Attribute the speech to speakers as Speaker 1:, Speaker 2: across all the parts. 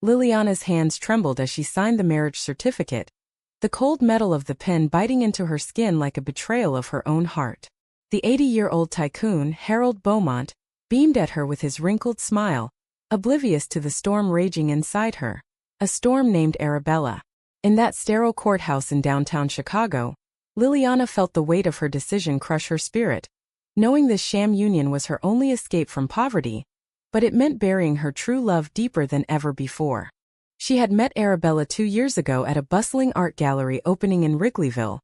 Speaker 1: Liliana's hands trembled as she signed the marriage certificate, the cold metal of the pen biting into her skin like a betrayal of her own heart. The 80-year-old Tycoon, Harold Beaumont, beamed at her with his wrinkled smile, oblivious to the storm raging inside her. A storm named Arabella. In that sterile courthouse in downtown Chicago, Liliana felt the weight of her decision crush her spirit, knowing this sham union was her only escape from poverty, but it meant burying her true love deeper than ever before. She had met Arabella 2 years ago at a bustling art gallery opening in Wrigleyville,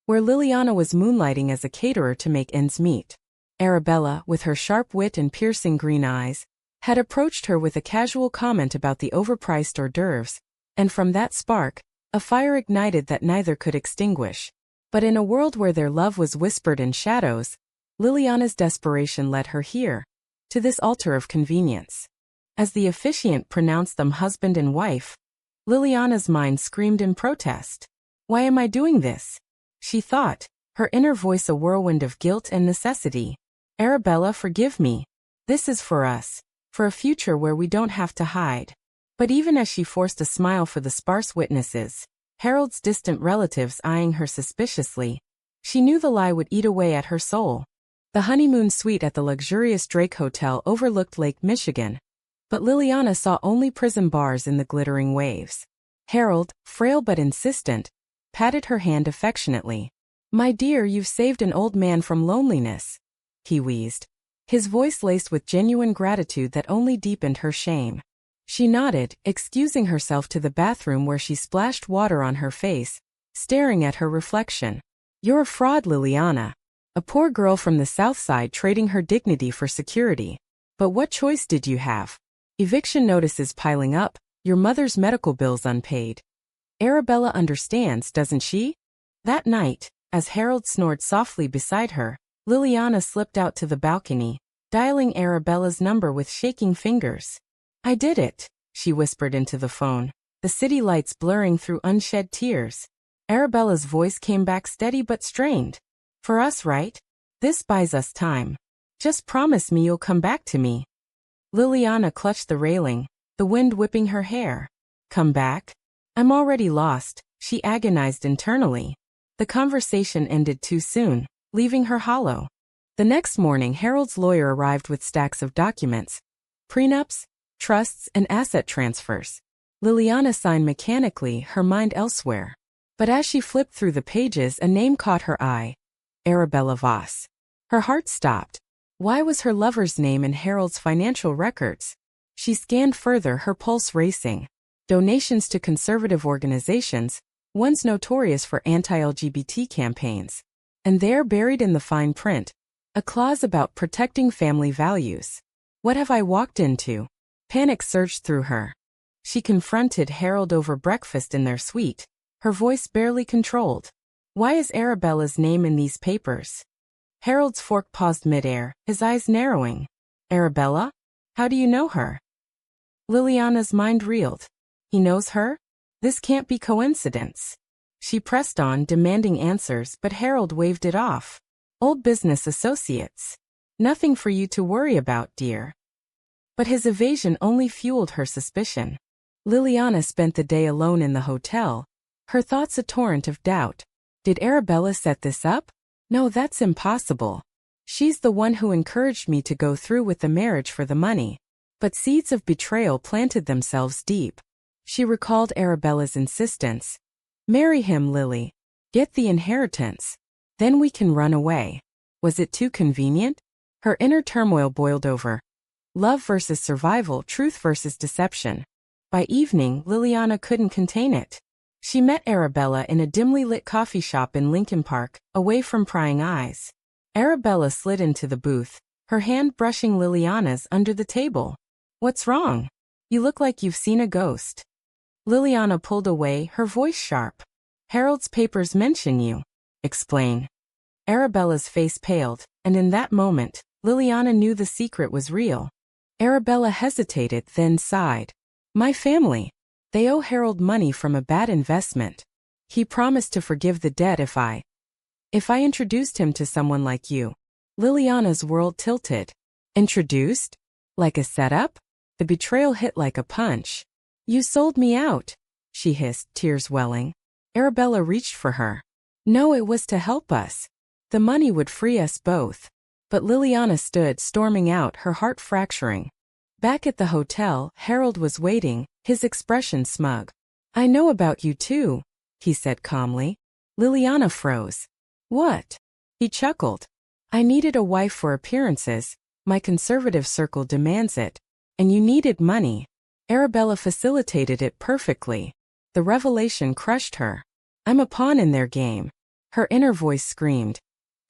Speaker 1: where Liliana was moonlighting as a caterer to make ends meet. Arabella, with her sharp wit and piercing green eyes, had approached her with a casual comment about the overpriced hors d'oeuvres, and from that spark, a fire ignited that neither could extinguish. But in a world where their love was whispered in shadows, Liliana's desperation led her here, to this altar of convenience. As the officiant pronounced them husband and wife, Liliana's mind screamed in protest. "Why am I doing this?" she thought, her inner voice a whirlwind of guilt and necessity. "Arabella, forgive me. This is for us, for a future where we don't have to hide." But even as she forced a smile for the sparse witnesses, Harold's distant relatives eyeing her suspiciously, she knew the lie would eat away at her soul. The honeymoon suite at the luxurious Drake Hotel overlooked Lake Michigan, but Liliana saw only prison bars in the glittering waves. Harold, frail but insistent, patted her hand affectionately. "My dear, you've saved an old man from loneliness," he wheezed, his voice laced with genuine gratitude that only deepened her shame. She nodded, excusing herself to the bathroom where she splashed water on her face, staring at her reflection. "You're a fraud, Liliana. A poor girl from the South Side trading her dignity for security. But what choice did you have? Eviction notices piling up, your mother's medical bills unpaid. Arabella understands, doesn't she?" That night, as Harold snored softly beside her, Liliana slipped out to the balcony, dialing Arabella's number with shaking fingers. "I did it," she whispered into the phone, the city lights blurring through unshed tears. Arabella's voice came back steady but strained. "For us, right? This buys us time. Just promise me you'll come back to me." Liliana clutched the railing, the wind whipping her hair. "Come back? I'm already lost," she agonized internally. The conversation ended too soon, leaving her hollow. The next morning, Harold's lawyer arrived with stacks of documents, prenups, trusts, and asset transfers. Liliana signed mechanically, her mind elsewhere. But as she flipped through the pages, a name caught her eye. Arabella Voss. Her heart stopped. Why was her lover's name in Harold's financial records? She scanned further, her pulse racing. Donations to conservative organizations, once notorious for anti-LGBT campaigns. And there, buried in the fine print, a clause about protecting family values. What have I walked into? Panic surged through her. She confronted Harold over breakfast in their suite, her voice barely controlled. "Why is Arabella's name in these papers?" Harold's fork paused midair, his eyes narrowing. "Arabella? How do you know her?" Liliana's mind reeled. He knows her? This can't be coincidence. She pressed on, demanding answers, but Harold waved it off. "Old business associates. Nothing for you to worry about, dear." But his evasion only fueled her suspicion. Liliana spent the day alone in the hotel, her thoughts a torrent of doubt. Did Arabella set this up? No, that's impossible. She's the one who encouraged me to go through with the marriage for the money. But seeds of betrayal planted themselves deep. She recalled Arabella's insistence. "Marry him, Lily. Get the inheritance. Then we can run away." Was it too convenient? Her inner turmoil boiled over. Love versus survival, truth versus deception. By evening, Liliana couldn't contain it. She met Arabella in a dimly lit coffee shop in Lincoln Park, away from prying eyes. Arabella slid into the booth, her hand brushing Liliana's under the table. "What's wrong? You look like you've seen a ghost." Liliana pulled away, her voice sharp. "Harold's papers mention you. Explain." Arabella's face paled, and in that moment, Liliana knew the secret was real. Arabella hesitated, then sighed. "My family. They owe Harold money from a bad investment. He promised to forgive the debt if I introduced him to someone like you." Liliana's world tilted. Introduced? Like a setup? The betrayal hit like a punch. You sold me out, she hissed, tears welling. Arabella reached for her. No, it was to help us. The money would free us both. But Liliana stood, storming out, her heart fracturing. Back at the hotel, Harold was waiting, his expression smug. I know about you too, he said calmly. Liliana froze. What? He chuckled. I needed a wife for appearances, my conservative circle demands it. And you needed money. Arabella facilitated it perfectly. The revelation crushed her. I'm a pawn in their game. Her inner voice screamed.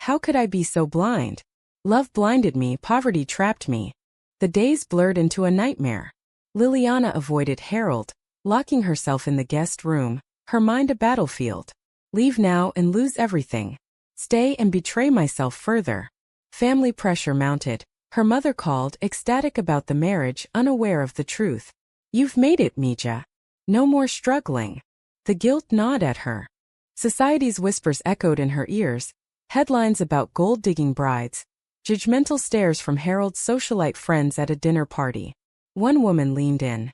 Speaker 1: How could I be so blind? Love blinded me, poverty trapped me. The days blurred into a nightmare. Liliana avoided Harold, locking herself in the guest room, her mind a battlefield. Leave now and lose everything. Stay and betray myself further. Family pressure mounted. Her mother called, ecstatic about the marriage, unaware of the truth. You've made it, Mija. No more struggling. The guilt gnawed at her. Society's whispers echoed in her ears, headlines about gold-digging brides, judgmental stares from Harold's socialite friends at a dinner party. One woman leaned in.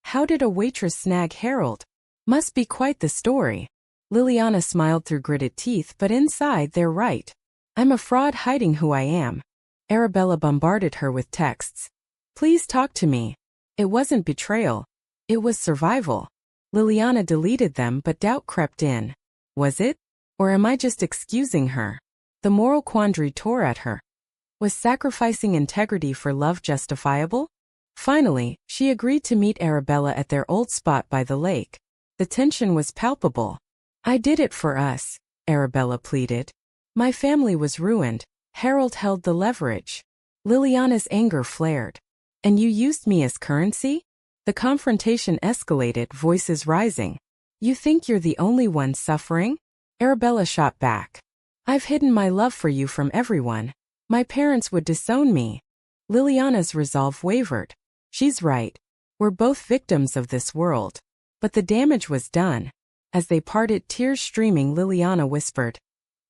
Speaker 1: How did a waitress snag Harold? Must be quite the story. Liliana smiled through gritted teeth, but inside they're right. I'm a fraud hiding who I am. Arabella bombarded her with texts. Please talk to me. It wasn't betrayal. It was survival. Liliana deleted them, but doubt crept in. Was it? Or am I just excusing her? The moral quandary tore at her. Was sacrificing integrity for love justifiable? Finally, she agreed to meet Arabella at their old spot by the lake. The tension was palpable. I did it for us, Arabella pleaded. My family was ruined. Harold held the leverage. Liliana's anger flared. And you used me as currency? The confrontation escalated, voices rising. You think you're the only one suffering? Arabella shot back. I've hidden my love for you from everyone. My parents would disown me. Liliana's resolve wavered. She's right. We're both victims of this world. But the damage was done. As they parted, tears streaming, Liliana whispered,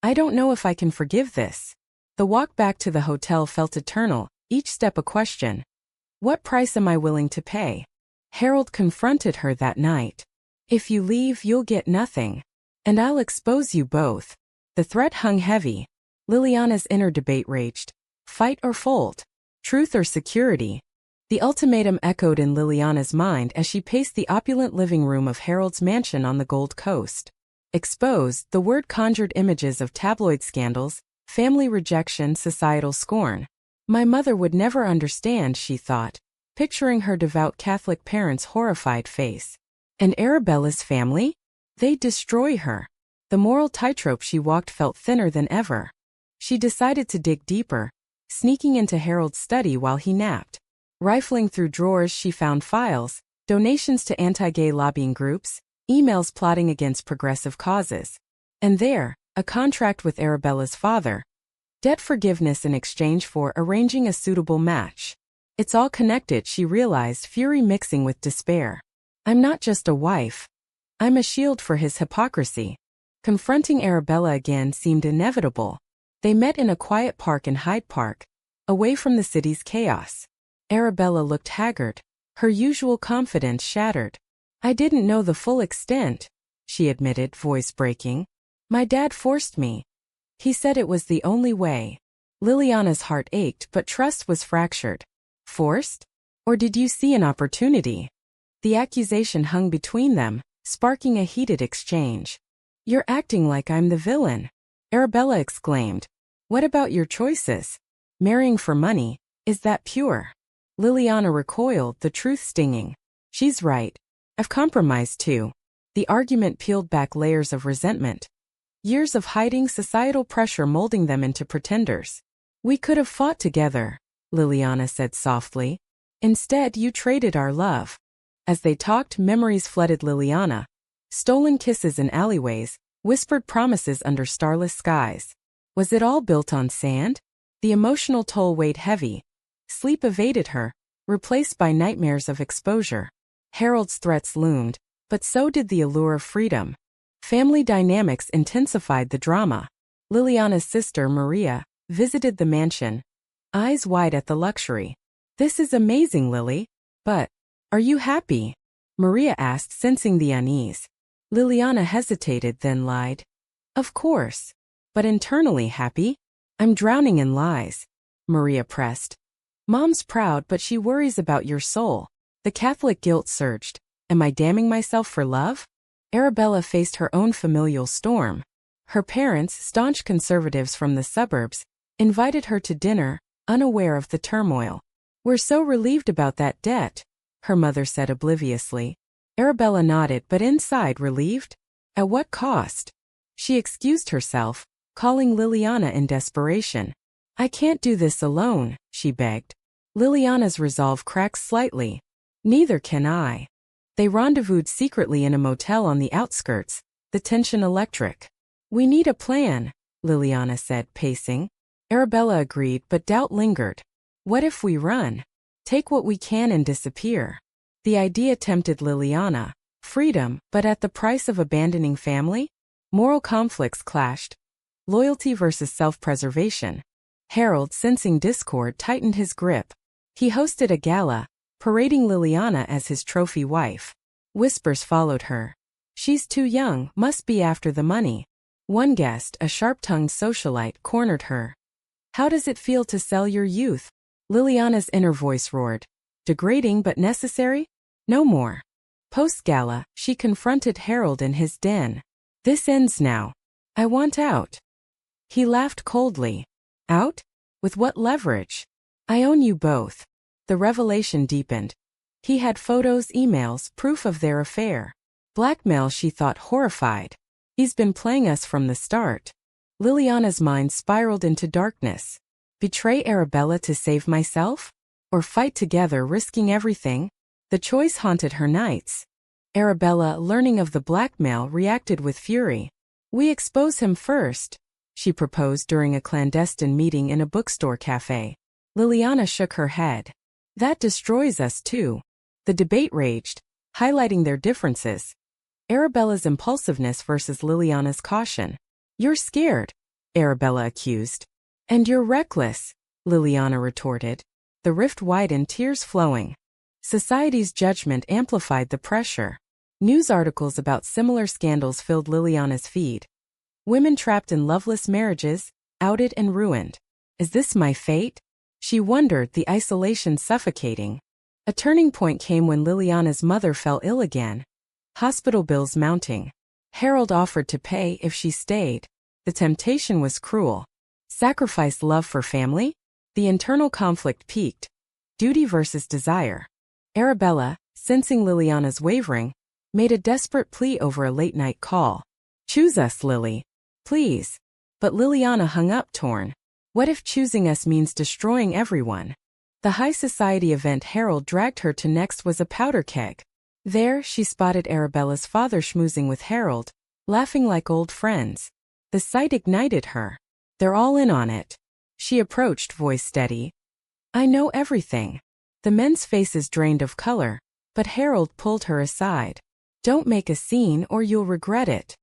Speaker 1: I don't know if I can forgive this. The walk back to the hotel felt eternal, each step a question. What price am I willing to pay? Harold confronted her that night. If you leave, you'll get nothing. And I'll expose you both. The threat hung heavy. Liliana's inner debate raged. Fight or fold? Truth or security? The ultimatum echoed in Liliana's mind as she paced the opulent living room of Harold's mansion on the Gold Coast. Exposed, the word conjured images of tabloid scandals, family rejection, societal scorn. My mother would never understand, she thought, picturing her devout Catholic parents' horrified face. And Arabella's family? They'd destroy her. The moral tightrope she walked felt thinner than ever. She decided to dig deeper, sneaking into Harold's study while he napped. Rifling through drawers, she found files, donations to anti-gay lobbying groups, emails plotting against progressive causes. And there, a contract with Arabella's father. Debt forgiveness in exchange for arranging a suitable match. It's all connected, she realized, fury mixing with despair. I'm not just a wife. I'm a shield for his hypocrisy. Confronting Arabella again seemed inevitable. They met in a quiet park in Hyde Park, away from the city's chaos. Arabella looked haggard, her usual confidence shattered. I didn't know the full extent, she admitted, voice breaking. My dad forced me. He said it was the only way. Liliana's heart ached, but trust was fractured. Forced? Or did you see an opportunity? The accusation hung between them, sparking a heated exchange. You're acting like I'm the villain, Arabella exclaimed. What about your choices? Marrying for money, is that pure? Liliana recoiled, the truth stinging. She's right. I've compromised too. The argument peeled back layers of resentment. Years of hiding, societal pressure molding them into pretenders. We could have fought together, Liliana said softly. Instead, you traded our love. As they talked, memories flooded Liliana. Stolen kisses in alleyways, whispered promises under starless skies. Was it all built on sand? The emotional toll weighed heavy. Sleep evaded her, replaced by nightmares of exposure. Harold's threats loomed, but so did the allure of freedom. Family dynamics intensified the drama. Liliana's sister, Maria, visited the mansion, eyes wide at the luxury. This is amazing, Lily. But, are you happy? Maria asked, sensing the unease. Liliana hesitated, then lied. Of course. But internally happy? I'm drowning in lies. Maria pressed. Mom's proud, but she worries about your soul. The Catholic guilt surged. Am I damning myself for love? Arabella faced her own familial storm. Her parents, staunch conservatives from the suburbs, invited her to dinner, unaware of the turmoil. We're so relieved about that debt, her mother said obliviously. Arabella nodded, but inside relieved? At what cost? She excused herself, calling Liliana in desperation. I can't do this alone, she begged. Liliana's resolve cracked slightly. Neither can I. They rendezvoused secretly in a motel on the outskirts, the tension electric. We need a plan, Liliana said, pacing. Arabella agreed, but doubt lingered. What if we run? Take what we can and disappear. The idea tempted Liliana. Freedom, but at the price of abandoning family? Moral conflicts clashed. Loyalty versus self-preservation. Harold, sensing discord, tightened his grip. He hosted a gala, parading Liliana as his trophy wife. Whispers followed her. She's too young, must be after the money. One guest, a sharp-tongued socialite, cornered her. How does it feel to sell your youth? Liliana's inner voice roared. Degrading but necessary? No more. Post-gala, she confronted Harold in his den. This ends now. I want out. He laughed coldly. Out? With what leverage? I own you both. The revelation deepened. He had photos, emails, proof of their affair. Blackmail, she thought, horrified. He's been playing us from the start. Liliana's mind spiraled into darkness. Betray Arabella to save myself? Or fight together, risking everything? The choice haunted her nights. Arabella, learning of the blackmail, reacted with fury. We expose him first, she proposed during a clandestine meeting in a bookstore cafe. Liliana shook her head. That destroys us too. The debate raged, highlighting their differences. Arabella's impulsiveness versus Liliana's caution. You're scared, Arabella accused. And you're reckless, Liliana retorted. The rift widened, tears flowing. Society's judgment amplified the pressure. News articles about similar scandals filled Liliana's feed. Women trapped in loveless marriages, outed and ruined. Is this my fate? She wondered, the isolation suffocating. A turning point came when Liliana's mother fell ill again. Hospital bills mounting. Harold offered to pay if she stayed. The temptation was cruel. Sacrifice love for family? The internal conflict peaked. Duty versus desire. Arabella, sensing Liliana's wavering, made a desperate plea over a late-night call. Choose us, Lily. Please. But Liliana hung up, torn. What if choosing us means destroying everyone? The high society event Harold dragged her to next was a powder keg. There, she spotted Arabella's father schmoozing with Harold, laughing like old friends. The sight ignited her. They're all in on it. She approached, voice steady. I know everything. The men's faces drained of color, but Harold pulled her aside. Don't make a scene or you'll regret it.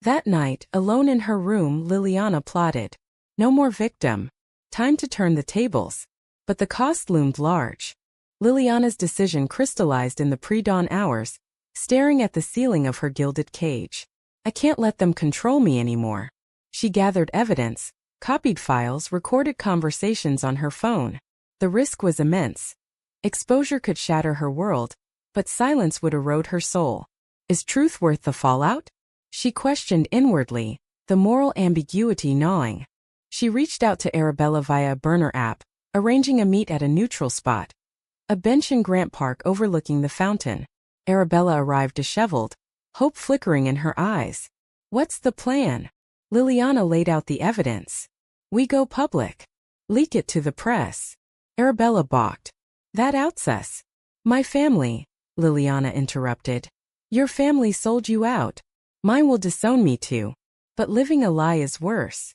Speaker 1: That night, alone in her room, Liliana plotted. No more victim. Time to turn the tables. But the cost loomed large. Liliana's decision crystallized in the pre-dawn hours, staring at the ceiling of her gilded cage. I can't let them control me anymore. She gathered evidence, copied files, recorded conversations on her phone. The risk was immense. Exposure could shatter her world, but silence would erode her soul. Is truth worth the fallout? She questioned inwardly, the moral ambiguity gnawing. She reached out to Arabella via a burner app, arranging a meet at a neutral spot. A bench in Grant Park overlooking the fountain. Arabella arrived disheveled, hope flickering in her eyes. What's the plan? Liliana laid out the evidence. We go public. Leak it to the press. Arabella balked. That outs us. My family, Liliana interrupted. Your family sold you out. Mine will disown me too. But living a lie is worse.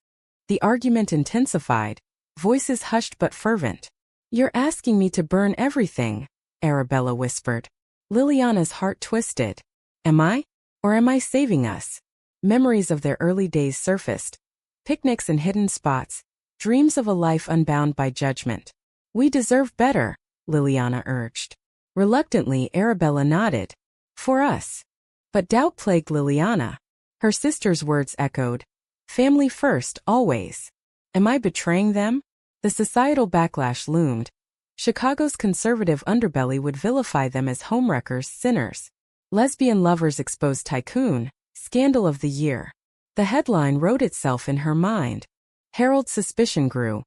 Speaker 1: The argument intensified, voices hushed but fervent. You're asking me to burn everything, Arabella whispered. Liliana's heart twisted. Am I? Or am I saving us? Memories of their early days surfaced. Picnics in hidden spots, dreams of a life unbound by judgment. We deserve better, Liliana urged. Reluctantly, Arabella nodded. For us. But doubt plagued Liliana. Her sister's words echoed. Family first, always. Am I betraying them? The societal backlash loomed. Chicago's conservative underbelly would vilify them as homewreckers, sinners. Lesbian lovers exposed Tycoon, scandal of the year. The headline wrote itself in her mind. Harold's suspicion grew.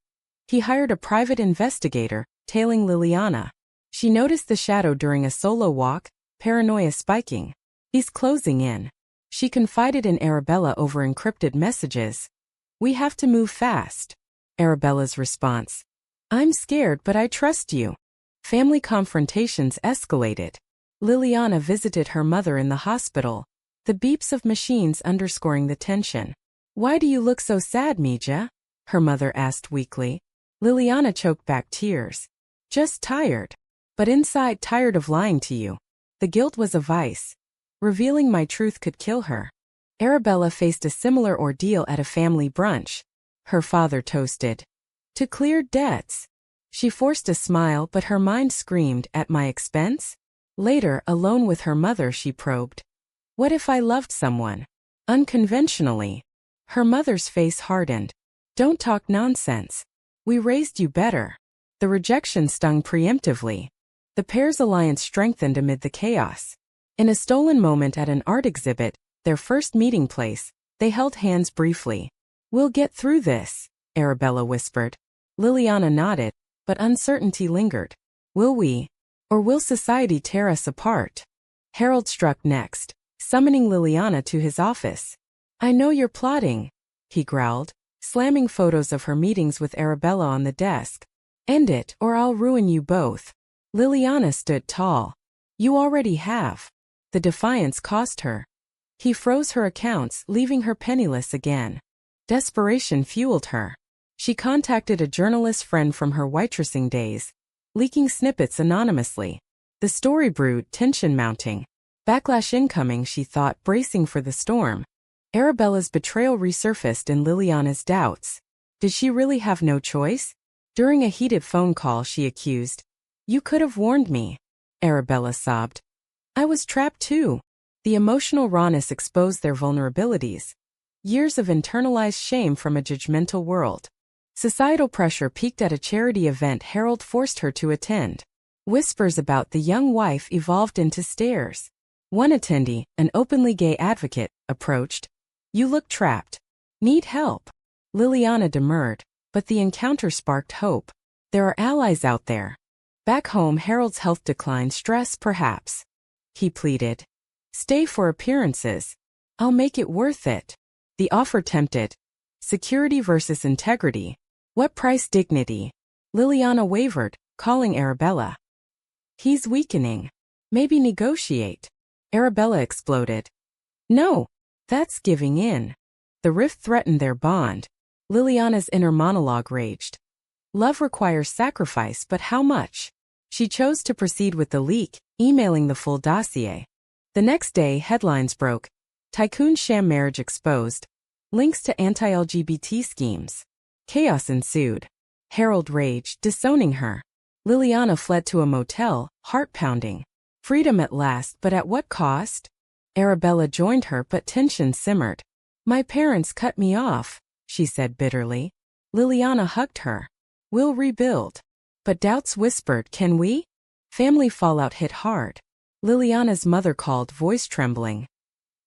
Speaker 1: He hired a private investigator, tailing Liliana. She noticed the shadow during a solo walk, paranoia spiking. He's closing in. She confided in Arabella over encrypted messages. We have to move fast. Arabella's response. I'm scared, but I trust you. Family confrontations escalated. Liliana visited her mother in the hospital, the beeps of machines underscoring the tension. Why do you look so sad, Mija? Her mother asked weakly. Liliana choked back tears. Just tired. But inside tired of lying to you. The guilt was a vice. Revealing my truth could kill her. Arabella faced a similar ordeal at a family brunch. Her father toasted. To clear debts. She forced a smile, but her mind screamed, at my expense? Later, alone with her mother, she probed. What if I loved someone? Unconventionally. Her mother's face hardened. Don't talk nonsense. We raised you better. The rejection stung preemptively. The pair's alliance strengthened amid the chaos. In a stolen moment at an art exhibit, their first meeting place, they held hands briefly. We'll get through this, Arabella whispered. Liliana nodded, but uncertainty lingered. Will we? Or will society tear us apart? Harold struck next, summoning Liliana to his office. I know you're plotting, he growled, slamming photos of her meetings with Arabella on the desk. End it, or I'll ruin you both. Liliana stood tall. You already have. The defiance cost her. He froze her accounts, leaving her penniless again. Desperation fueled her. She contacted a journalist friend from her waitressing days, leaking snippets anonymously. The story brewed, tension mounting. Backlash incoming, she thought, bracing for the storm. Arabella's betrayal resurfaced in Liliana's doubts. Did she really have no choice? During a heated phone call, she accused. You could have warned me. Arabella sobbed. I was trapped too. The emotional rawness exposed their vulnerabilities. Years of internalized shame from a judgmental world. Societal pressure peaked at a charity event Harold forced her to attend. Whispers about the young wife evolved into stares. One attendee, an openly gay advocate, approached. You look trapped. Need help. Liliana demurred, but the encounter sparked hope. There are allies out there. Back home, Harold's health declined, stress perhaps. He pleaded. Stay for appearances. I'll make it worth it. The offer tempted. Security versus integrity. What price dignity? Liliana wavered, calling Arabella. He's weakening. Maybe negotiate. Arabella exploded. No, that's giving in. The rift threatened their bond. Liliana's inner monologue raged. Love requires sacrifice, but how much? She chose to proceed with the leak, emailing the full dossier. The next day, headlines broke. Tycoon sham marriage exposed. Links to anti-LGBT schemes. Chaos ensued. Harold raged, disowning her. Liliana fled to a motel, heart pounding. Freedom at last, but at what cost? Arabella joined her, but tension simmered. My parents cut me off, she said bitterly. Liliana hugged her. We'll rebuild. But doubts whispered, can we? Family fallout hit hard. Liliana's mother called, voice trembling.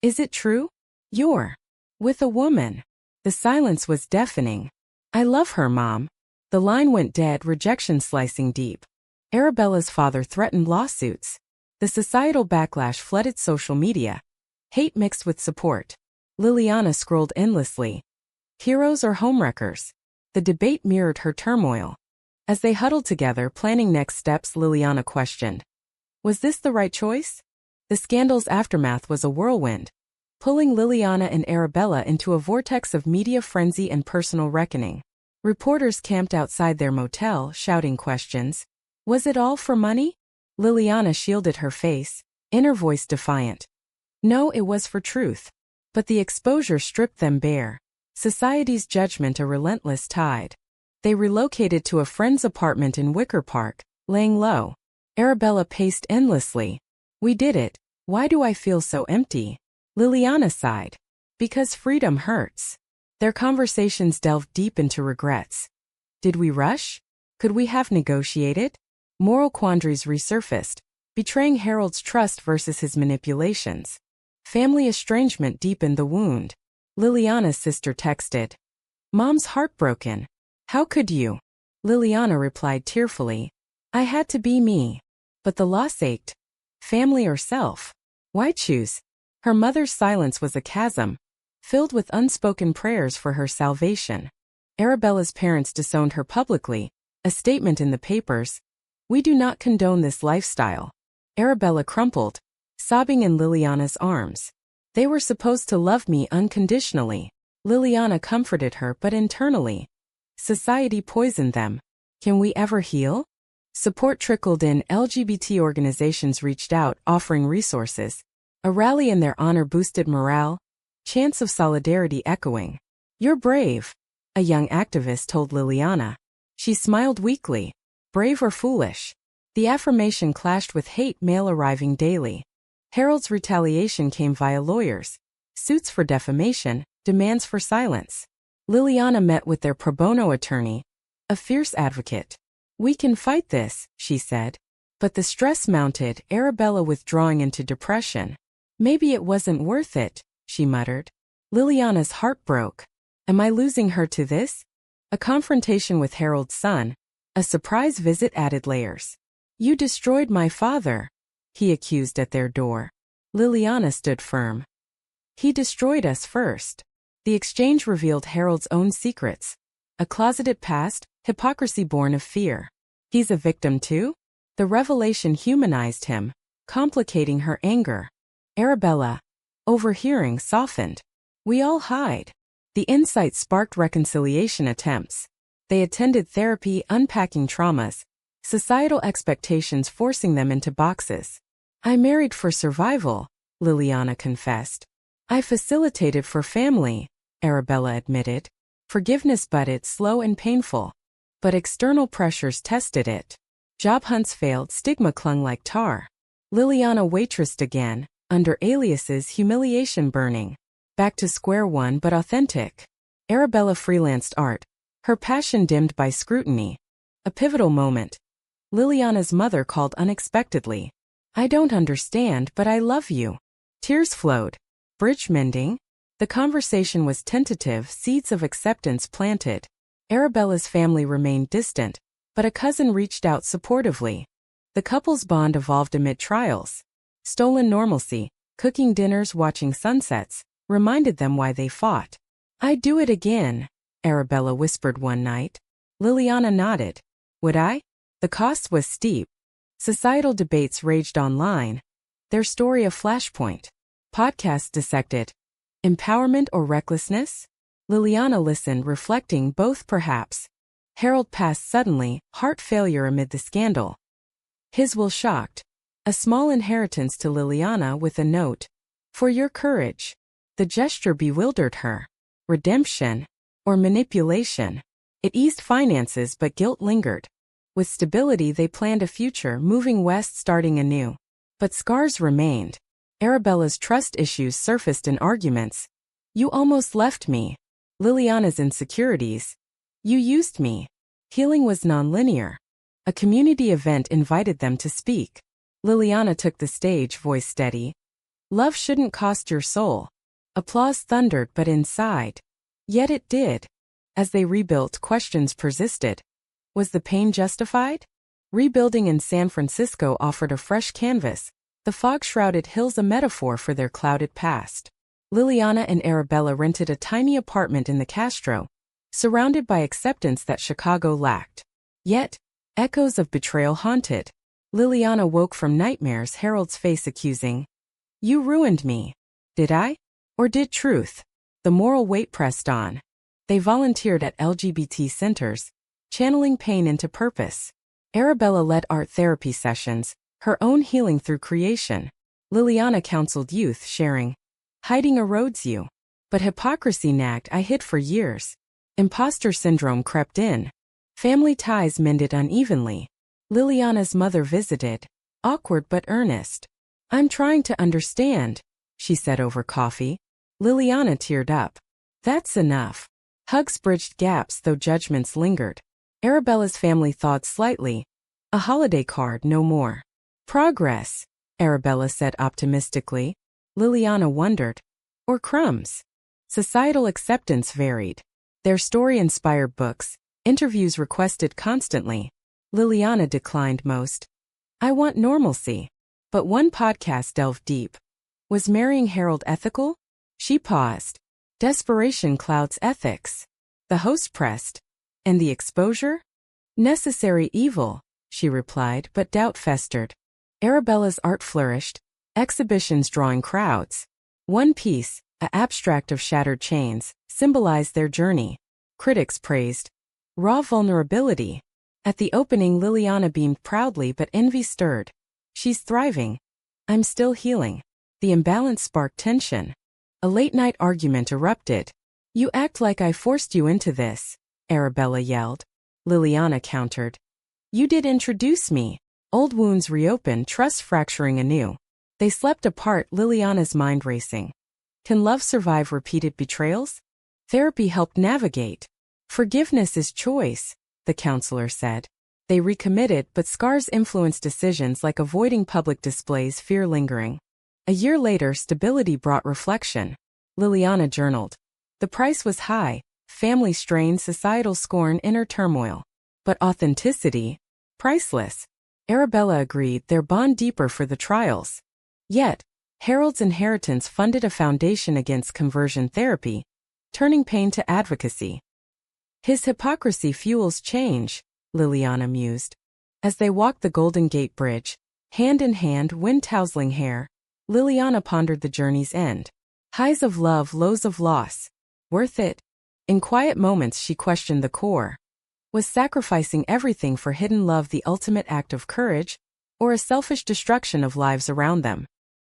Speaker 1: Is it true? You're with a woman. The silence was deafening. I love her, Mom. The line went dead, rejection slicing deep. Arabella's father threatened lawsuits. The societal backlash flooded social media. Hate mixed with support. Liliana scrolled endlessly. Heroes or homewreckers? The debate mirrored her turmoil. As they huddled together, planning next steps, Liliana questioned. Was this the right choice? The scandal's aftermath was a whirlwind, pulling Liliana and Arabella into a vortex of media frenzy and personal reckoning. Reporters camped outside their motel, shouting questions. Was it all for money? Liliana shielded her face, inner voice defiant. No, it was for truth. But the exposure stripped them bare. Society's judgment a relentless tide. They relocated to a friend's apartment in Wicker Park, laying low. Arabella paced endlessly. We did it. Why do I feel so empty? Liliana sighed. Because freedom hurts. Their conversations delved deep into regrets. Did we rush? Could we have negotiated? Moral quandaries resurfaced, betraying Harold's trust versus his manipulations. Family estrangement deepened the wound. Liliana's sister texted, "Mom's heartbroken. How could you?" Liliana replied tearfully, "I had to be me. But the loss ached. Family or self? Why choose?" Her mother's silence was a chasm, filled with unspoken prayers for her salvation. Arabella's parents disowned her publicly, a statement in the papers, "We do not condone this lifestyle." Arabella crumpled, sobbing in Liliana's arms. "They were supposed to love me unconditionally." Liliana comforted her, but internally, society poisoned them. Can we ever heal? Support trickled in. LGBT organizations reached out, offering resources. A rally in their honor boosted morale, chants of solidarity echoing. "You're brave," a young activist told Liliana. She smiled weakly. Brave or foolish? The affirmation clashed with hate mail arriving daily. Harold's retaliation came via lawyers. Suits for defamation, demands for silence. Liliana met with their pro bono attorney, a fierce advocate. "We can fight this," she said. But the stress mounted, Arabella withdrawing into depression. "Maybe it wasn't worth it," she muttered. Liliana's heart broke. Am I losing her to this? A confrontation with Harold's son, a surprise visit added layers. "You destroyed my father," he accused at their door. Liliana stood firm. "He destroyed us first." The exchange revealed Harold's own secrets. A closeted past, hypocrisy born of fear. He's a victim too? The revelation humanized him, complicating her anger. Arabella, overhearing, softened. "We all hide." The insight sparked reconciliation attempts. They attended therapy, unpacking traumas, societal expectations forcing them into boxes. "I married for survival," Liliana confessed. "I facilitated for family," Arabella admitted. Forgiveness budded, slow and painful. But external pressures tested it. Job hunts failed, stigma clung like tar. Liliana waitressed again, under aliases, humiliation burning. Back to square one but authentic. Arabella freelanced art, her passion dimmed by scrutiny. A pivotal moment. Liliana's mother called unexpectedly. "I don't understand, but I love you." Tears flowed. Bridge mending? The conversation was tentative, seeds of acceptance planted. Arabella's family remained distant, but a cousin reached out supportively. The couple's bond evolved amid trials. Stolen normalcy, cooking dinners, watching sunsets, reminded them why they fought. "I'd do it again," Arabella whispered one night. Liliana nodded. "Would I?" The cost was steep. Societal debates raged online. Their story a flashpoint. Podcasts dissected. Empowerment or recklessness? Liliana listened, reflecting, both perhaps. Harold passed suddenly, heart failure amid the scandal. His will shocked. A small inheritance to Liliana with a note. "For your courage." The gesture bewildered her. Redemption? Or manipulation? It eased finances, but guilt lingered. With stability they planned a future, moving west, starting anew. But scars remained. Arabella's trust issues surfaced in arguments. "You almost left me." Liliana's insecurities. "You used me." Healing was nonlinear. A community event invited them to speak. Liliana took the stage, voice steady. "Love shouldn't cost your soul." Applause thundered, but inside. Yet it did. As they rebuilt, questions persisted. Was the pain justified? Rebuilding in San Francisco offered a fresh canvas, the fog-shrouded hills a metaphor for their clouded past. Liliana and Arabella rented a tiny apartment in the Castro, surrounded by acceptance that Chicago lacked. Yet, echoes of betrayal haunted. Liliana woke from nightmares, Harold's face accusing. "You ruined me." Did I? Or did truth? The moral weight pressed on. They volunteered at LGBT centers, channeling pain into purpose. Arabella led art therapy sessions, her own healing through creation. Liliana counseled youth, sharing, "Hiding erodes you." But hypocrisy nagged. "I hid for years." Imposter syndrome crept in. Family ties mended unevenly. Liliana's mother visited, awkward but earnest. I'm trying to understand, she said over coffee. Liliana teared up. That's enough. Hugs bridged gaps though judgments lingered. Arabella's family thawed slightly. A holiday card, no more. Progress, Arabella said optimistically. Liliana wondered. Or crumbs. Societal acceptance varied. Their story-inspired books, interviews requested constantly. Liliana declined most. I want normalcy. But one podcast delved deep. Was marrying Harold ethical? She paused. Desperation clouds ethics. The host pressed. And the exposure? Necessary evil, she replied, but doubt festered. Arabella's art flourished, exhibitions drawing crowds. One piece, an abstract of shattered chains, symbolized their journey. Critics praised. Raw vulnerability. At the opening, Liliana beamed proudly, but envy stirred. She's thriving. I'm still healing. The imbalance sparked tension. A late-night argument erupted. You act like I forced you into this, Arabella yelled. Liliana countered. You did introduce me. Old wounds reopen, trust fracturing anew. They slept apart, Liliana's mind racing. Can love survive repeated betrayals? Therapy helped navigate. Forgiveness is choice, the counselor said. They recommitted, but scars influenced decisions like avoiding public displays, fear lingering. A year later, stability brought reflection. Liliana journaled. The price was high, family strain, societal scorn, inner turmoil. But authenticity? Priceless. Arabella agreed, their bond deeper for the trials. Yet, Harold's inheritance funded a foundation against conversion therapy, turning pain to advocacy. His hypocrisy fuels change, Liliana mused. As they walked the Golden Gate Bridge, hand in hand, wind-tousling hair, Liliana pondered the journey's end. Highs of love, lows of loss. Worth it? In quiet moments she questioned the core. Was sacrificing everything for hidden love the ultimate act of courage, or a selfish destruction of lives around them?